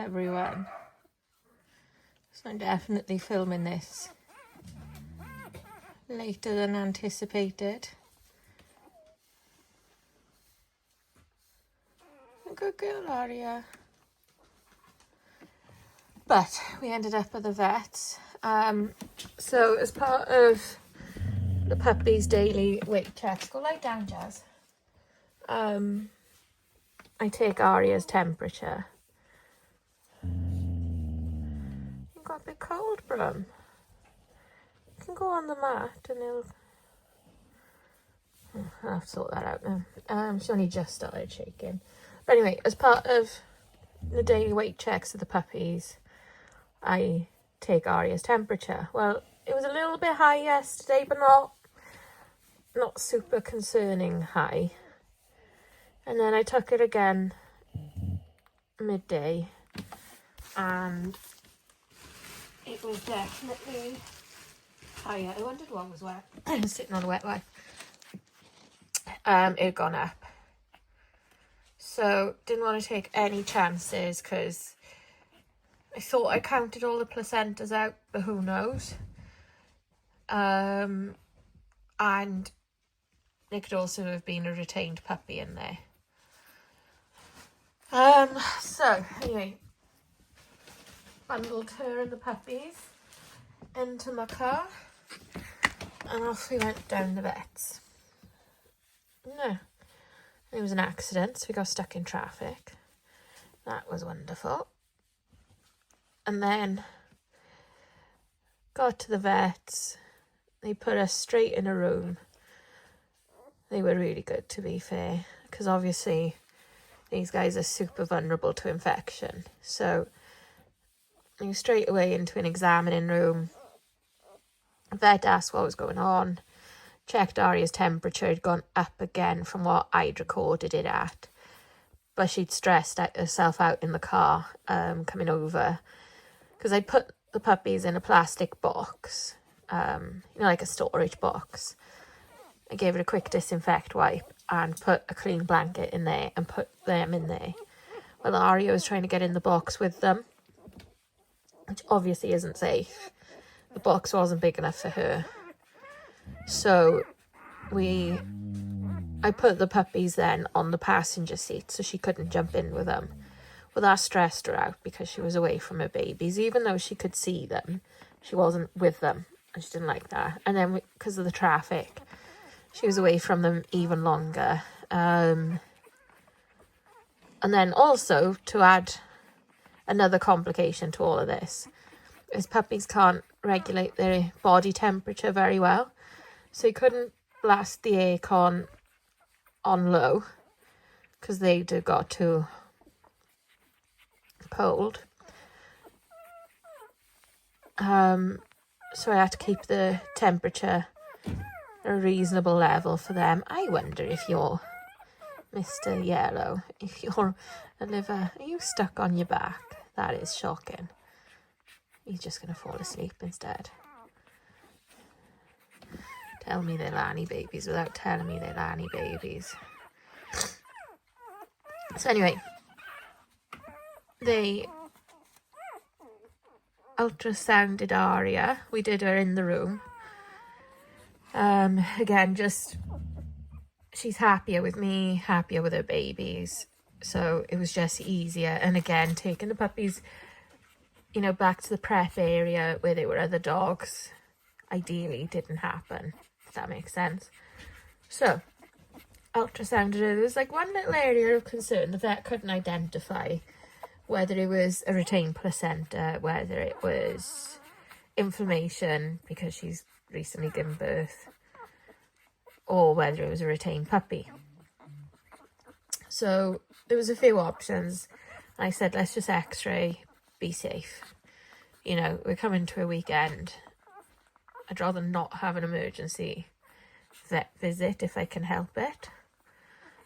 everyone. So I'm definitely filming this later than anticipated. Good girl, Aria. But we ended up at the vet. So as part of the puppy's daily weight checks, go lie down, Jazz. I take Aria's temperature. You got a bit cold, Brum. You can go on the mat and I'll have to sort that out now. She only just started shaking. But anyway, as part of the daily weight checks of the puppies, I take Aria's temperature. Well, it was a little bit high yesterday, but not super concerning high. And then I took it again midday, and it was definitely higher. I wondered what was wet. I was sitting on a wet wipe. It had gone up. So didn't want to take any chances because I thought I counted all the placentas out, but who knows? And it could also have been a retained puppy in there. So anyway, bundled her and the puppies into my car and off we went down the vets. No, it was an accident, so we got stuck in traffic. That was wonderful. And then got to the vets. They put us straight in a room. They were really good, to be fair, because obviously these guys are super vulnerable to infection. So they were straight away into an examining room. The vet asked what was going on. Checked Aria's temperature had gone up again from what I'd recorded it at. But she'd stressed herself out in the car coming over. Because I put the puppies in a plastic box, like a storage box. I gave it a quick disinfect wipe and put a clean blanket in there and put them in there. Well, Aria was trying to get in the box with them, which obviously isn't safe. The box wasn't big enough for her. So I put the puppies then on the passenger seat so she couldn't jump in with them. Well, that stressed her out because she was away from her babies. Even though she could see them, she wasn't with them and she didn't like that. And then because of the traffic, she was away from them even longer. And then also, to add another complication to all of this, is puppies can't regulate their body temperature very well. So you couldn't blast the aircon on low because they'd have got too cold. So I had to keep the temperature a reasonable level for them. I wonder if you're Mr. Yellow, if you're a liver, are you stuck on your back? That is shocking. You're just going to fall asleep instead. Tell me they're Lanny babies without telling me they're Lanny babies. So anyway, they ultrasounded Aria. We did her in the room. Again, just she's happier with me, happier with her babies. So it was just easier. And again, taking the puppies, back to the prep area where there were other dogs, ideally didn't happen, if that makes sense. So ultrasounded her. There was like one little area of concern. The vet couldn't identify whether it was a retained placenta, whether it was inflammation because she's recently given birth, or whether it was a retained puppy. So there was a few options. I said, let's just x-ray, be safe. We're coming to a weekend. I'd rather not have an emergency vet visit if I can help it.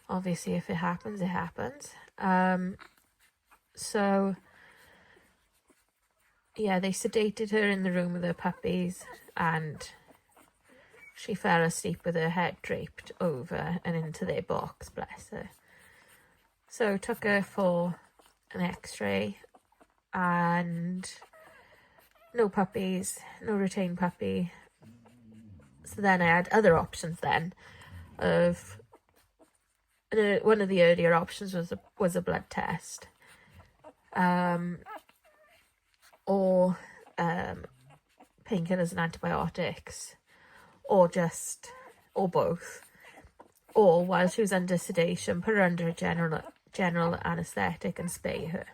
Obviously, if it happens, it happens. So yeah, they sedated her in the room with her puppies and she fell asleep with her head draped over and into their box, bless her. So took her for an x-ray and no puppies, no retained puppy. So then I had other options then of, one of the earlier options was a blood test, or painkillers and antibiotics, or both, or while she was under sedation, put her under a general anaesthetic and spay her.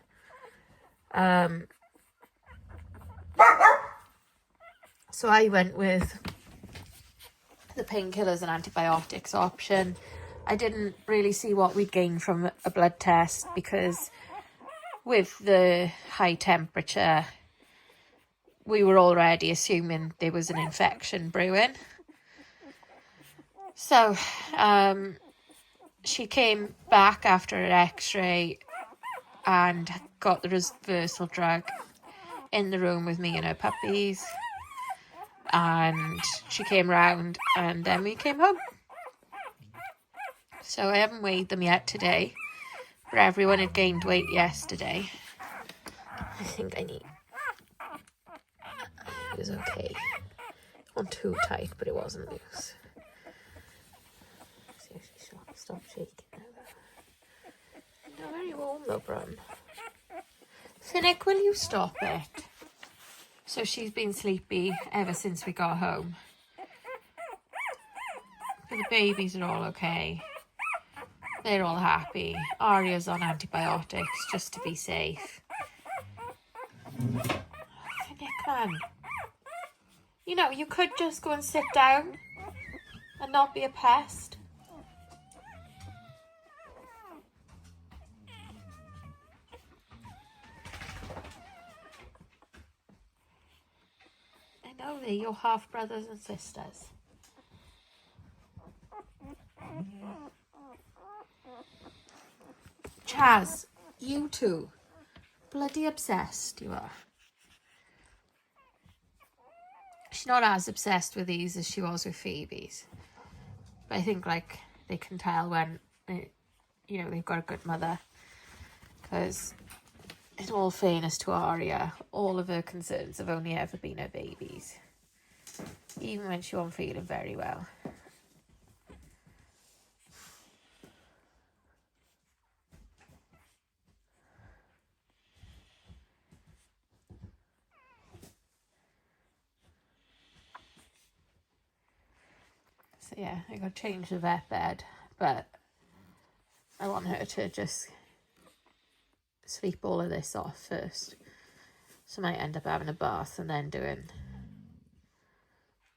So I went with the painkillers and antibiotics option. I didn't really see what we'd gain from a blood test, because with the high temperature, we were already assuming there was an infection brewing. So she came back after an x-ray and got the reversal drug in the room with me and her puppies. And she came round and then we came home. So I haven't weighed them yet today, but everyone had gained weight yesterday. I think it was okay. Not too tight, but it wasn't loose. See if she stop shaking now. Not very warm though, Bron. Finnick, will you stop it? So she's been sleepy ever since we got home. But the babies are all okay. They're all happy. Arya's on antibiotics just to be safe. Finnick, man. You know, you could just go and sit down and not be a pest. I know they're your half brothers and sisters. Chaz, you two. Bloody obsessed you are. She's not as obsessed with these as she was with Phoebe's. But I think, like, they can tell when, they've got a good mother. Because, in all fairness to Arya, all of her concerns have only ever been her babies. Even when she wasn't feeling very well. So yeah, I got to change the vet bed, but I want her to just sleep all of this off first. So I might end up having a bath and then doing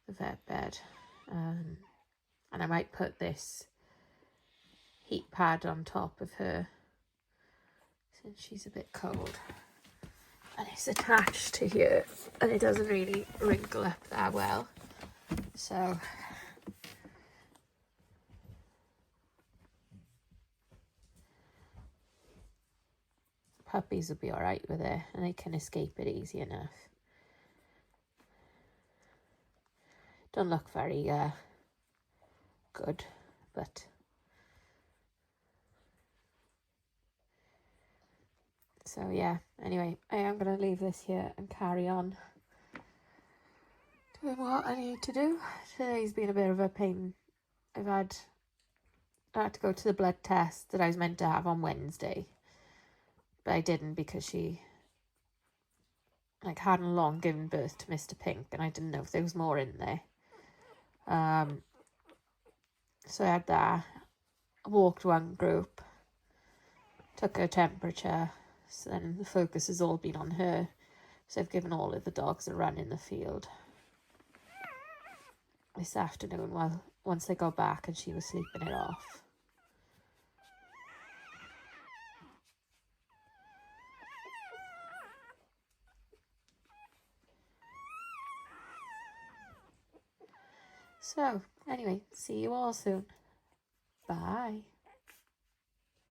the vet bed. And I might put this heat pad on top of her since she's a bit cold. And it's attached to here and it doesn't really wrinkle up that well. So puppies will be alright with it and they can escape it easy enough. Don't look very good, but so yeah, anyway, I am going to leave this here and carry on doing what I need to do. Today's been a bit of a pain. I had to go to the blood test that I was meant to have on Wednesday. But I didn't because she hadn't long given birth to Mr. Pink and I didn't know if there was more in there. So I had that. I walked one group, took her temperature, so then the focus has all been on her. So I've given all of the dogs a run in the field this afternoon once I got back and she was sleeping it off. So, anyway, see you all soon. Bye.